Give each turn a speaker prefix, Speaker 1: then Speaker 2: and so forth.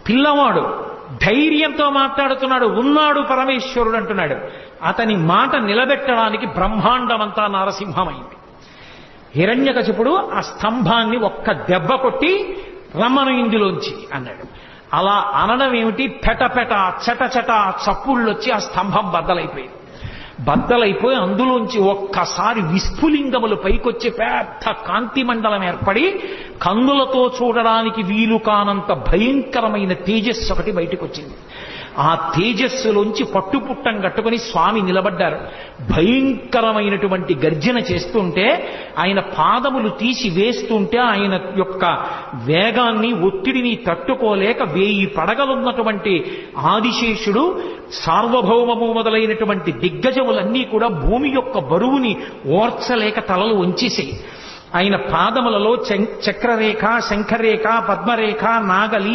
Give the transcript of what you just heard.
Speaker 1: పిల్లవాడు ధైర్యంతో మాట్లాడుతున్నాడు, ఉన్నాడు పరమేశ్వరుడు అంటున్నాడు. అతని మాట నిలబెట్టడానికి బ్రహ్మాండమంతా నారసింహమైంది. హిరణ్యకశిపుడు ఆ స్తంభాన్ని ఒక్క దెబ్బ కొట్టి రమ్మను ఇందులోంచి అన్నాడు. అలా అనడం ఏమిటి, పెటపెట చటచట చప్పుళ్ళొచ్చి ఆ స్తంభం బద్దలైపోయి అందులోంచి ఒక్కసారి విస్ఫులింగములు పైకొచ్చి పెద్ద కాంతి మండలం ఏర్పడి కన్నులతో చూడడానికి వీలు కానంత భయంకరమైన తేజస్సు ఒకటి బయటకు వచ్చింది. ఆ తేజస్సులోంచి పట్టుపుట్టం కట్టుకుని స్వామి నిలబడ్డారు. భయంకరమైనటువంటి గర్జన చేస్తుంటే ఆయన పాదములు తీసి వేస్తుంటే ఆయన యొక్క వేగాన్ని ఒత్తిడిని తట్టుకోలేక 1000 పడగలున్నటువంటి ఆదిశేషుడు సార్వభౌమము మొదలైనటువంటి దిగ్గజములన్నీ కూడా భూమి యొక్క బరువుని ఓర్చలేక తలలు వంచేసాయి. ఆయన పాదములలో చక్రరేఖ, శంఖరేఖ, పద్మరేఖ, నాగలి,